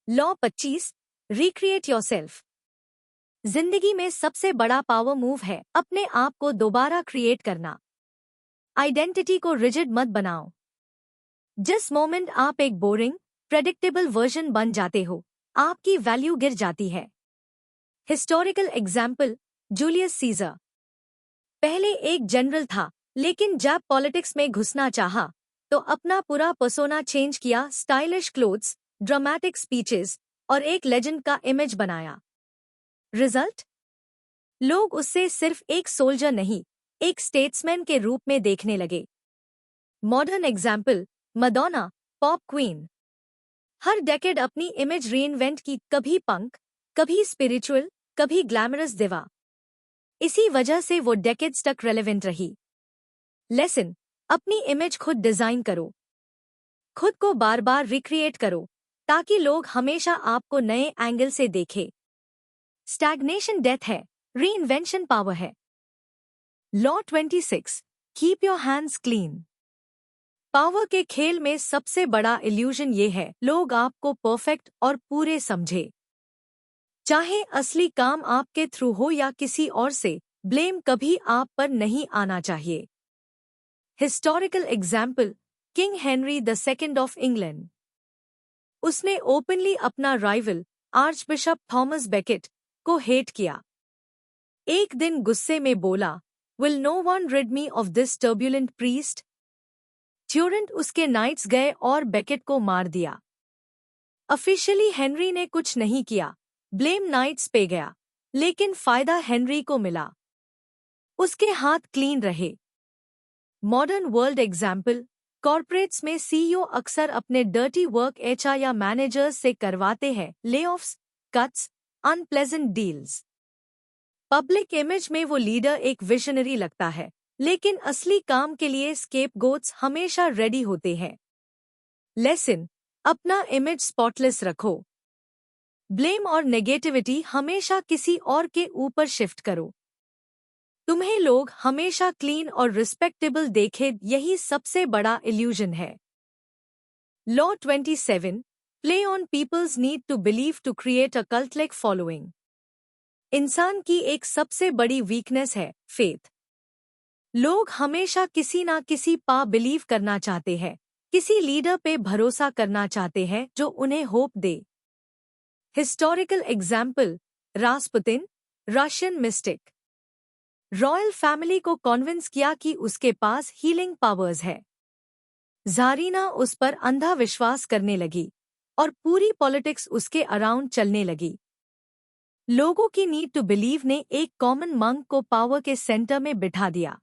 Law 25 recreate yourself. जिंदगी में सबसे बड़ा पावर मूव है अपने आप को दोबारा क्रिएट करना। आइडेंटिटी को रिजिड मत बनाओ। जिस मोमेंट आप एक बोरिंग प्रेडिक्टेबल वर्जन बन जाते हो, आपकी वैल्यू गिर जाती है। हिस्टोरिकल एग्जाम्पल, जूलियस सीजर पहले एक जनरल था, लेकिन जब पॉलिटिक्स में घुसना चाहा तो अपना पूरा पर्सोना चेंज किया। स्टाइलिश क्लोथ्स, ड्रामेटिक स्पीचेस और एक लेजेंड का इमेज बनाया। रिजल्ट? लोग उससे सिर्फ एक सोल्जर नहीं, एक स्टेट्समैन के रूप में देखने लगे। Modern example, Madonna, pop queen. हर डेकेड अपनी इमेज रीइन्वेंट की, कभी पंक, कभी स्पिरिचुअल, कभी ग्लैमरस दिवा। इसी वजह से वो डेकेड्स तक रेलेवेंट रही। लेसन, अपनी इमेज खुद डिजाइन करो, खुद को बार बार रिक्रिएट करो, ताकि लोग हमेशा आपको नए एंगल से देखें। स्टैग्नेशन डेथ है, रीइन्वेंशन पावर है। Law 26 keep your hands clean. Power के खेल में सबसे बड़ा इल्यूजन ये है, लोग आपको परफेक्ट और पूरे समझे। चाहे असली काम आपके थ्रू हो या किसी और से, ब्लेम कभी आप पर नहीं आना चाहिए। Historical example, king Henry II of England. उसने ओपनली अपना राइवल आर्चबिशप थॉमस बेकेट को हेट किया। एक दिन गुस्से में बोला, will no one rid me of this turbulent priest. ट्यूरेंट उसके नाइट्स गए और बेकेट को मार दिया। ऑफिशियली हेनरी ने कुछ नहीं किया, ब्लेम नाइट्स पे गया, लेकिन फायदा हेनरी को मिला। उसके हाथ क्लीन रहे। मॉडर्न वर्ल्ड एग्जाम्पल, कॉर्पोरेट्स में सीईओ अक्सर अपने डर्टी वर्क एचआर या मैनेजर्स से करवाते हैं। Layoffs, cuts, unpleasant deals. Public image में वो लीडर एक विजनरी लगता है, लेकिन असली काम के लिए स्केपगोट्स हमेशा रेडी होते हैं। लेसन, अपना इमेज स्पॉटलेस रखो। ब्लेम और नेगेटिविटी हमेशा किसी और के ऊपर शिफ्ट करो। तुम्हें लोग हमेशा क्लीन और रिस्पेक्टेबल देखें, यही सबसे बड़ा इल्यूजन है। Law 27 play on peoples need to believe to create a cult like following. इंसान की एक सबसे बड़ी वीकनेस है फेथ। लोग हमेशा किसी ना किसी पा बिलीव करना चाहते हैं, किसी लीडर पे भरोसा करना चाहते हैं जो उन्हें होप दे। Historical example, Rasputin, Russian mystic. Royal family को कॉन्विंस किया कि उसके पास हीलिंग पावर्स है। ज़ारीना उस पर अंधा विश्वास करने लगी और पूरी पॉलिटिक्स उसके अराउंड चलने लगी। लोगों की नीड टू बिलीव ने एक कॉमन मंक को पावर के सेंटर में बिठा दिया।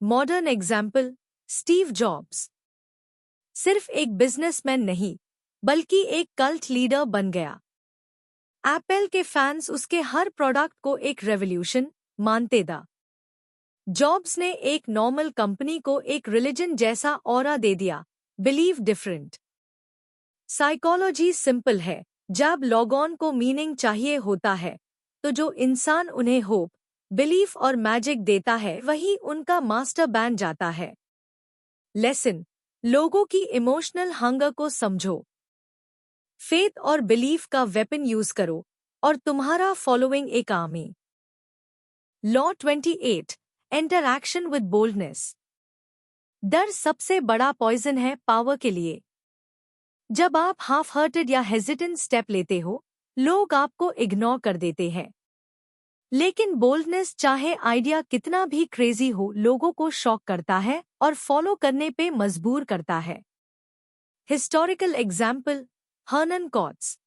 मॉडर्न एग्जाम्पल, स्टीव जॉब्स सिर्फ एक बिजनेसमैन नहीं, बल्कि एक कल्ट लीडर बन गया। एप्पल के फैंस उसके हर प्रोडक्ट को एक रेवोल्यूशन मानते दा। जॉब्स ने एक नॉर्मल कंपनी को एक रिलीजन जैसा ऑरा दे दिया, बिलीव डिफरेंट। साइकोलॉजी सिंपल है, जब लोगों को मीनिंग चाहिए होता है, तो जो इंसान उन्हें होप, बिलीफ और मैजिक देता है, वही उनका मास्टर बन जाता है। लेसन, लोगों की इमोशनल हंगर को समझो। फेथ और बिलीफ का वेपन यूज करो और तुम्हारा फॉलोइंग एक army. Law 28 interaction with boldness. डर सबसे बड़ा पॉइजन है पावर के लिए। जब आप हाफ हर्टेड या हेजिटेंट स्टेप लेते हो, लोग आपको इग्नोर कर देते हैं। लेकिन बोल्डनेस, चाहे आइडिया कितना भी क्रेजी हो, लोगों को शॉक करता है और फॉलो करने पे मजबूर करता है। Historical example, Hernan Cortes.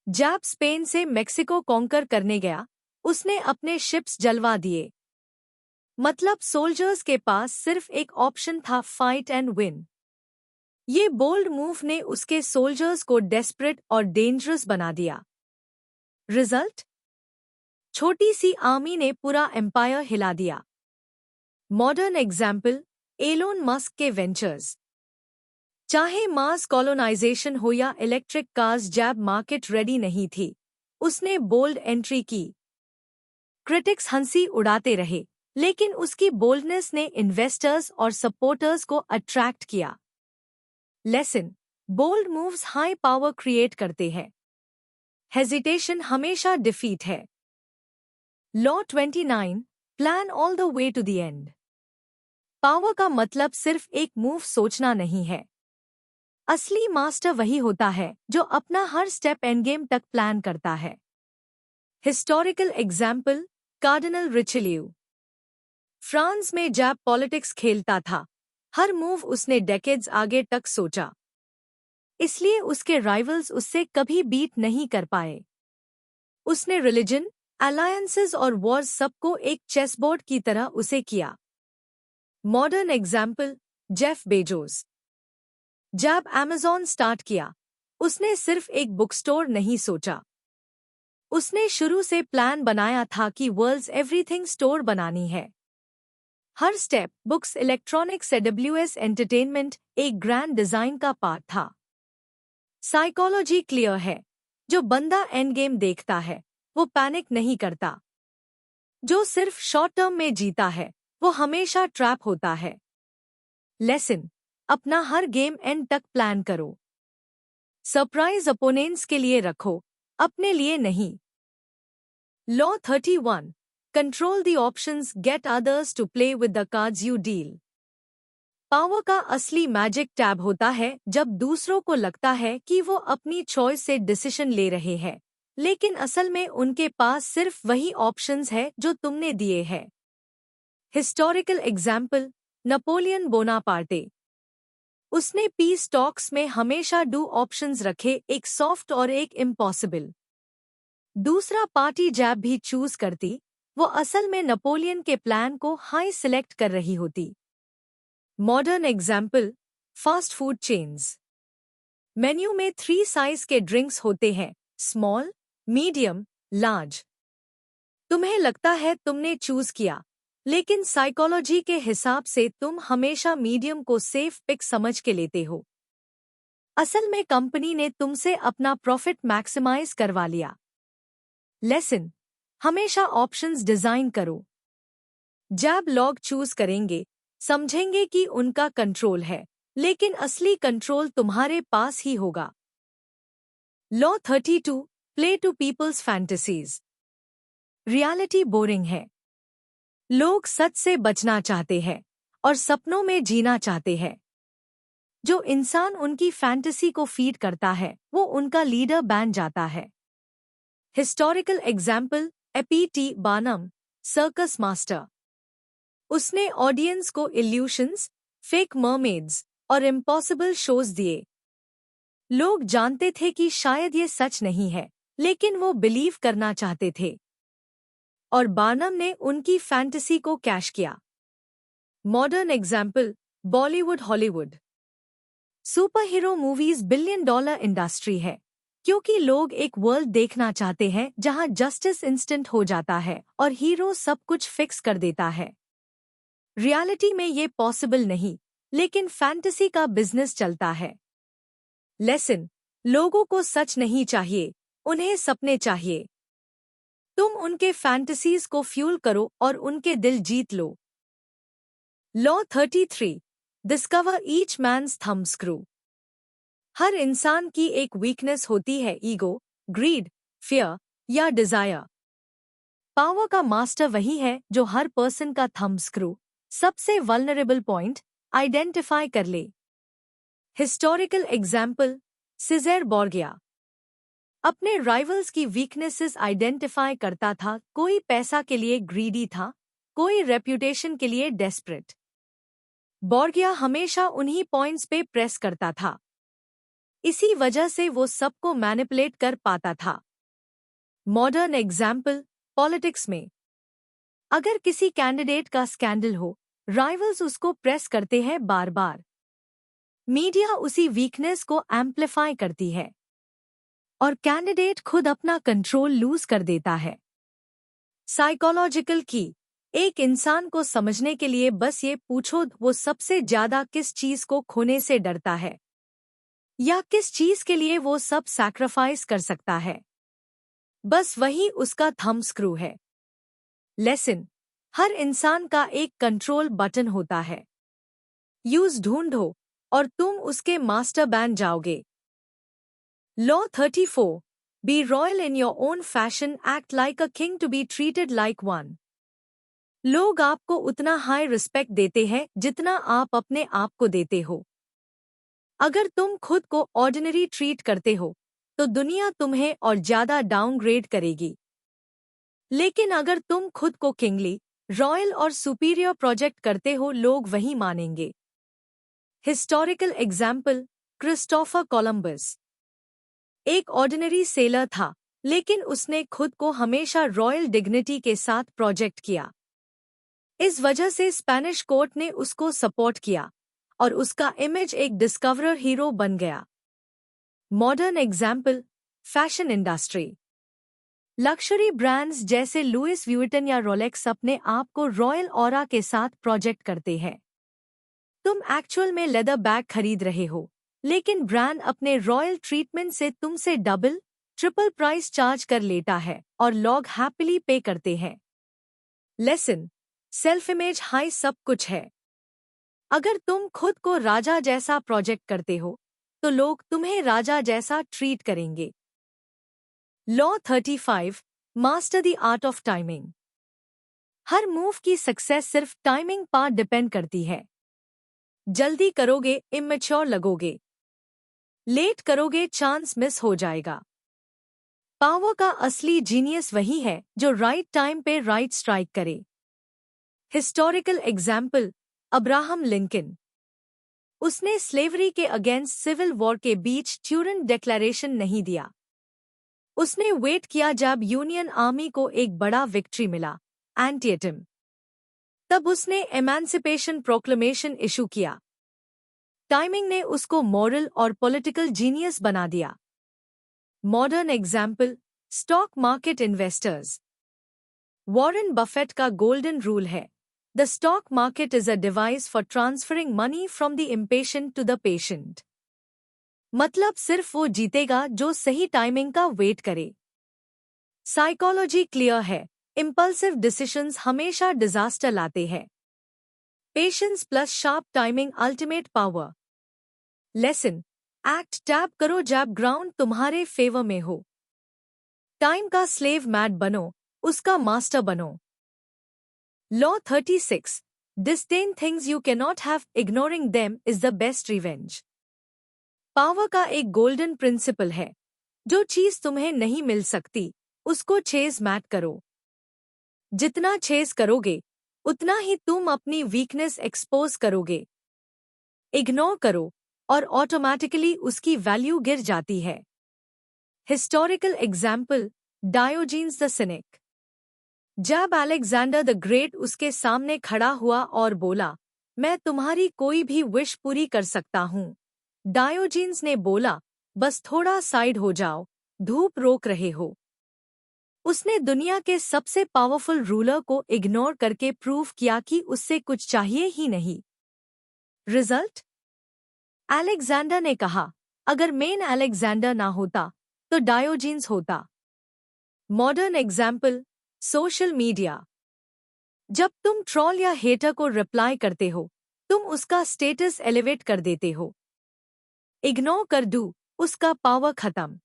जब स्पेन से मेक्सिको कॉन्कर करने गया, उसने अपने शिप्स जलवा दिए। मतलब सोल्जर्स के पास सिर्फ एक ऑप्शन था, फाइट एंड विन। ये बोल्ड मूव ने उसके सोल्जर्स को डेस्परेट और डेंजरस बना दिया। रिजल्ट? छोटी सी आर्मी ने पूरा एम्पायर हिला दिया। मॉडर्न एग्जाम्पल, एलोन मस्क के वेंचर्स। चाहे मास कॉलोनाइजेशन हो या इलेक्ट्रिक कार्स, जब मार्केट रेडी नहीं थी, उसने बोल्ड एंट्री की। क्रिटिक्स हंसी उड़ाते रहे, लेकिन उसकी बोल्डनेस ने इन्वेस्टर्स और सपोर्टर्स को अट्रैक्ट किया। Lesson, bold moves high power create करते हैं। हेजिटेशन हमेशा डिफीट है। Law 29, plan all the way to the end. Power का मतलब सिर्फ एक मूव सोचना नहीं है। असली मास्टर वही होता है जो अपना हर स्टेप एंड गेम तक प्लान करता है। Historical example, cardinal Richelieu. France में जब पॉलिटिक्स खेलता था, हर मूव उसने डेकेड्स आगे तक सोचा। इसलिए उसके राइवल्स उससे कभी बीट नहीं कर पाए। उसने रिलीजन, अलायंसेस और वॉर्स सबको एक चेसबोर्ड की तरह उसे किया। Modern example, Jeff Bezos. जब अमेज़न स्टार्ट किया, उसने सिर्फ एक बुक स्टोर नहीं सोचा। उसने शुरू से प्लान बनाया था कि वर्ल्ड्स एवरीथिंग स्टोर बनानी है। हर step, books, electronics, AWS entertainment, एक ग्रैंड डिजाइन का पार्ट था। साइकोलॉजी क्लियर है। जो बंदा एंड गेम देखता है, वो पैनिक नहीं करता। जो सिर्फ शॉर्ट टर्म में जीता है, वो हमेशा ट्रैप होता है। लेसन, अपना हर गेम एंड तक प्लान करो। सरप्राइज अपोनेंट्स के लिए रखो, अपने लिए नहीं। Law 31, control the options, get others to play with the cards you deal. Power का असली मैजिक टैब होता है जब दूसरों को लगता है कि वो अपनी चॉइस से डिसीजन ले रहे हैं, लेकिन असल में उनके पास सिर्फ वही ऑप्शंस है जो तुमने दिए हैं। Historical example, Napoleon Bonaparte. उसने पीस टॉक्स में हमेशा डू ऑप्शंस रखे, एक सॉफ्ट और एक इम्पॉसिबल। दूसरा पार्टी जैब भी चूज करती, वो असल में नेपोलियन के प्लान को हाई सिलेक्ट कर रही होती। Modern example, fast food chains. Menu में 3 साइज के ड्रिंक्स होते हैं, स्मॉल, मीडियम, लार्ज। तुम्हें लगता है तुमने चूज किया, लेकिन साइकोलॉजी के हिसाब से तुम हमेशा मीडियम को सेफ पिक समझ के लेते हो। असल में कंपनी ने तुमसे अपना प्रॉफिट मैक्सिमाइज करवा लिया। लेसन, हमेशा ऑप्शंस डिजाइन करो। जब लोग चूज करेंगे, समझेंगे कि उनका कंट्रोल है, लेकिन असली कंट्रोल तुम्हारे पास ही होगा। Law 32, play to peoples fantasies. Reality boring है। लोग सच से बचना चाहते हैं और सपनों में जीना चाहते हैं। जो इंसान उनकी फैंटेसी को फीड करता है, वो उनका लीडर बन जाता है। Historical example, AP Barnum, circus master. उसने ऑडियंस को इल्यूशंस, फेक मरमेड्स और इम्पॉसिबल शोज दिए। लोग जानते थे कि शायद ये सच नहीं है, लेकिन वो बिलीव करना चाहते थे। और बार्नम ने उनकी फैंटेसी को कैश किया। Modern example, Bollywood, Hollywood. Super hero movies $1 billion industry है, क्योंकि लोग एक वर्ल्ड देखना चाहते हैं जहां जस्टिस इंस्टेंट हो जाता है और हीरो सब कुछ फिक्स कर देता है। रियलिटी में ये पॉसिबल नहीं, लेकिन फैंटेसी का बिजनेस चलता है। लेसन, लोगों को सच नहीं चाहिए, उन्हें सपने चाहिए। तुम उनके फैंटेसीज को फ्यूल करो और उनके दिल जीत लो। Law 33, discover each man's thumb screw. हर इंसान की एक वीकनेस होती है, ईगो, ग्रीड, फियर या डिजायर। पावर का मास्टर वही है जो हर पर्सन का थंब स्क्रू, सबसे वल्नरेबल पॉइंट, आइडेंटिफाई कर ले। Historical example, Cesare Borgia. अपने राइवल्स की वीकनेसेस आइडेंटिफाई करता था। कोई पैसा के लिए ग्रीडी था, कोई रेप्यूटेशन के लिए डेस्परेट। बोर्गिया हमेशा उन्हीं पॉइंट्स पे प्रेस करता था। इसी वजह से वो सबको मैनिपुलेट कर पाता था। मॉडर्न एग्जाम्पल, पॉलिटिक्स में। अगर किसी कैंडिडेट का स्कैंडल हो, राइवल्स उसको प्रेस करते हैं बार बार। मीडिया उसी वीकनेस को एम्प्लीफाई करती है और कैंडिडेट खुद अपना कंट्रोल लूज कर देता है। साइकोलॉजिकल की, एक इंसान को समझने के लिए बस ये पूछो, वो सबसे ज्यादा किस चीज को खोने से डरता है, या किस चीज के लिए वो सब सैक्रिफाइस कर सकता है। बस वही उसका थंब स्क्रू है। लेसन, हर इंसान का एक कंट्रोल बटन होता है। यूज ढूंढो, और तुम उसके मास्टर बन जाओगे। Law 34 be royal in your own fashion, act like a king to be treated like one. लोग आपको उतना हाई रिस्पेक्ट देते हैं जितना आप अपने आप को देते हो। अगर तुम खुद को ऑर्डिनरी ट्रीट करते हो तो दुनिया तुम्हें और ज्यादा डाउनग्रेड करेगी। लेकिन अगर तुम खुद को किंगली, रॉयल और सुपीरियर प्रोजेक्ट करते हो, लोग वही मानेंगे। हिस्टोरिकल एग्जाम्पल, क्रिस्टोफर कोलंबस एक ऑर्डिनरी सेलर था, लेकिन उसने खुद को हमेशा रॉयल डिग्निटी के साथ प्रोजेक्ट किया। इस वजह से स्पेनिश कोर्ट ने उसको सपोर्ट किया और उसका इमेज एक डिस्कवरर हीरो बन गया। Modern example, fashion industry. Luxury brands जैसे लुइस व्यूटन या रोलेक्स अपने आप को रॉयल ऑरा के साथ प्रोजेक्ट करते हैं। तुम एक्चुअल में लेदर बैग खरीद रहे हो, लेकिन ब्रांड अपने रॉयल ट्रीटमेंट से तुमसे डबल, ट्रिपल प्राइस चार्ज कर लेता है और लोग हैप्पीली पे करते हैं। लेसन, सेल्फ इमेज हाई सब कुछ है। अगर तुम खुद को राजा जैसा प्रोजेक्ट करते हो तो लोग तुम्हें राजा जैसा ट्रीट करेंगे। Law 35 master the art of timing. Her move की सक्सेस सिर्फ टाइमिंग पर डिपेंड करती है। जल्दी करोगे इमेच्योर लगोगे, लेट करोगे चांस मिस हो जाएगा। पावर का असली जीनियस वही है जो राइट टाइम पे राइट स्ट्राइक करे। Historical example, Abraham Lincoln. उसने स्लेवरी के अगेंस्ट सिविल वॉर के बीच ट्यूरन डिक्लेरेशन नहीं दिया। उसने वेट किया जब यूनियन आर्मी को एक बड़ा विक्ट्री मिला, एंटिएटम। तब उसने एमेंसिपेशन प्रोक्लेमेशन इशू किया। टाइमिंग ने उसको मॉरल और पॉलिटिकल जीनियस बना दिया। Modern example, stock market investors. Warren Buffett का गोल्डन रूल है, the stock market is a device for transferring money from the impatient to the patient. मतलब सिर्फ वो जीतेगा जो सही टाइमिंग का वेट करे। साइकोलॉजी क्लियर है, इम्पल्सिव डिसीजंस हमेशा डिजास्टर लाते हैं। Patience plus sharp timing ultimate power. Lesson, act tap करो जब ग्राउंड तुम्हारे फेवर में हो। टाइम का स्लेव मैट बनो, उसका मास्टर बनो। Law 36 disdain things you cannot have, ignoring them is the best revenge. Power का एक गोल्डन प्रिंसिपल है, जो चीज तुम्हें नहीं मिल सकती उसको चेज मैट करो। जितना चेज करोगे उतना ही तुम अपनी वीकनेस एक्सपोज करोगे। इग्नोर करो और ऑटोमेटिकली उसकी वैल्यू गिर जाती है। Historical example, Diogenes the cynic. जब अलेक्जेंडर द ग्रेट उसके सामने खड़ा हुआ और बोला, मैं तुम्हारी कोई भी विश पूरी कर सकता हूँ, डायोजीन्स ने बोला, बस थोड़ा साइड हो जाओ, धूप रोक रहे हो। उसने दुनिया के सबसे पावरफुल रूलर को इग्नोर करके प्रूव किया कि उससे कुछ चाहिए ही नहीं। रिजल्ट, अलेक्जेंडर ने कहा, अगर मेन अलेक्जेंडर ना होता तो डायोजीन्स होता। Modern example, social media. जब तुम ट्रोल या हेटर को रिप्लाई करते हो, तुम उसका स्टेटस एलिवेट कर देते हो। इग्नोर कर दू, उसका पावर खत्म।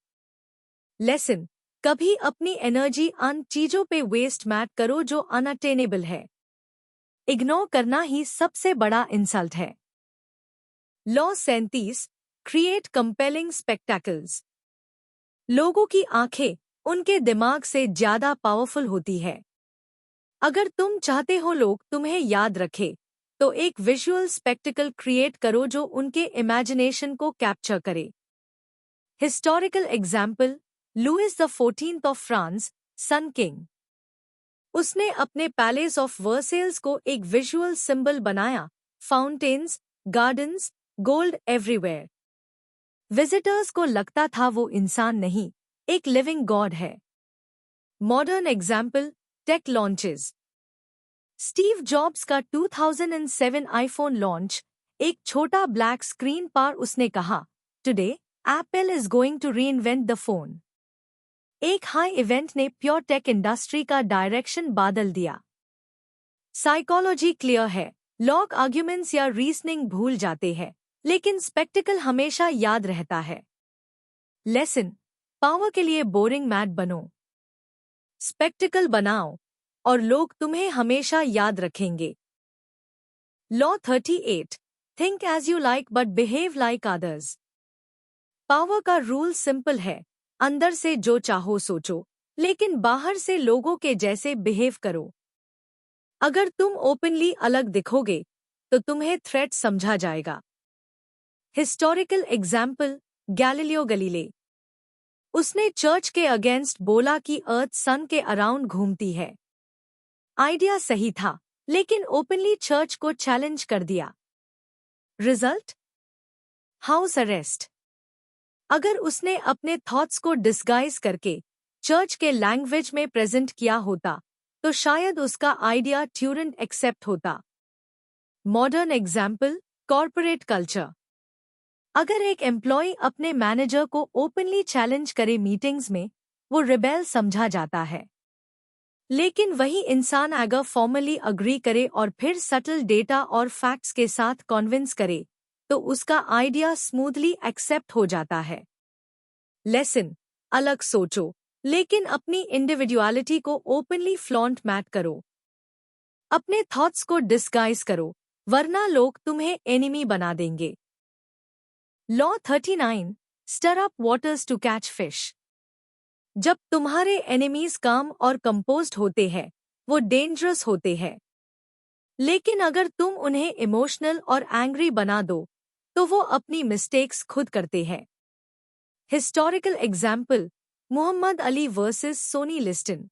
लेसन, कभी अपनी एनर्जी अन चीजों पे वेस्ट मत करो जो अनअटेनेबल है। इग्नोर करना ही सबसे बड़ा इंसल्ट है। Law 37 create compelling spectacles. लोगों की आंखें उनके दिमाग से ज्यादा पावरफुल होती है। अगर तुम चाहते हो लोग तुम्हें याद रखे तो एक विजुअल स्पेक्टिकल क्रिएट करो जो उनके इमेजिनेशन को कैप्चर करे। Historical example, Louis the 14th ऑफ फ्रांस, सन किंग। उसने अपने पैलेस ऑफ वर्सेल्स को एक विजुअल सिंबल बनाया, fountains, gardens, gold everywhere. Visitors को लगता था वो इंसान नहीं, एक लिविंग गॉड है। Modern example, tech launches. Steve Jobs का 2007 आईफोन लॉन्च, एक छोटा ब्लैक स्क्रीन पर उसने कहा, today Apple is going to reinvent the phone. एक हाई इवेंट ने प्योर टेक इंडस्ट्री का डायरेक्शन बदल दिया। साइकोलॉजी क्लियर है, लोग आर्ग्यूमेंट्स या रीजनिंग भूल जाते हैं, लेकिन स्पेक्टिकल हमेशा याद रहता है। लेसन, पावर के लिए बोरिंग मैट बनो, स्पेक्टिकल बनाओ और लोग तुम्हें हमेशा याद रखेंगे। Law 38, think as you like but behave like others. Power का रूल सिंपल है, अंदर से जो चाहो सोचो, लेकिन बाहर से लोगों के जैसे बिहेव करो। अगर तुम ओपनली अलग दिखोगे तो तुम्हें थ्रेट समझा जाएगा। Historical example, Galileo Galilei. उसने चर्च के अगेंस्ट बोला कि अर्थ सन के अराउंड घूमती है। आइडिया सही था, लेकिन ओपनली चर्च को चैलेंज कर दिया। रिजल्ट? House arrest. अगर उसने अपने थॉट्स को डिस्गाइज करके चर्च के लैंग्वेज में प्रेजेंट किया होता तो शायद उसका आइडिया ट्यूरेंट एक्सेप्ट होता। Modern example, corporate culture. अगर एक एम्प्लॉय अपने मैनेजर को ओपनली चैलेंज करे मीटिंग्स में, वो रिबेल समझा जाता है। लेकिन वही इंसान अगर फॉर्मली अग्री करे और फिर सटल डेटा और फैक्ट्स के साथ कॉन्विंस करे, तो उसका आइडिया स्मूथली एक्सेप्ट हो जाता है। लेसन, अलग सोचो, लेकिन अपनी इंडिविडुअलिटी को ओपनली फ्लॉन्ट मैट करो। अपने थॉट्स को डिस्गाइज करो, वरना लोग तुम्हें एनिमी बना देंगे। Law 39, stir up waters to catch fish. जब तुम्हारे एनिमीज काम और कंपोज्ड होते हैं, वो डेंजरस होते हैं। लेकिन अगर तुम उन्हें इमोशनल और एंग्री बना दो, तो वो अपनी मिस्टेक्स खुद करते हैं। Historical example, Muhammad Ali versus Sonny Liston.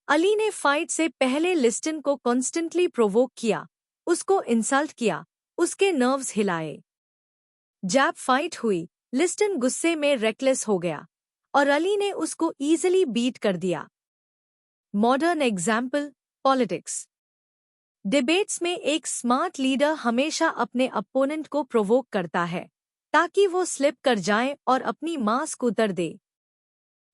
Ali ने फाइट से पहले लिस्टन को कॉन्स्टेंटली प्रोवोक किया, उसको इंसल्ट किया, उसके नर्व्स हिलाए। जब फाइट हुई, लिस्टन गुस्से में रेकलेस हो गया और अली ने उसको ईजिली बीट कर दिया। Modern example, politics. डिबेट्स में एक स्मार्ट लीडर हमेशा अपने अपोनेंट को प्रोवोक करता है ताकि वो स्लिप कर जाए और अपनी मास्क उतर दे।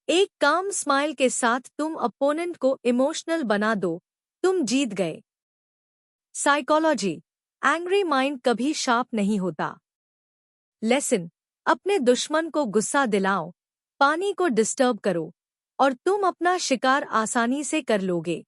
एक काम स्माइल के साथ तुम अपोनेंट को इमोशनल बना दो, तुम जीत गए। साइकोलॉजी, एंग्री माइंड कभी शार्प नहीं होता। लेसन, अपने दुश्मन को गुस्सा दिलाओ, पानी को डिस्टर्ब करो और तुम अपना शिकार आसानी से कर लोगे।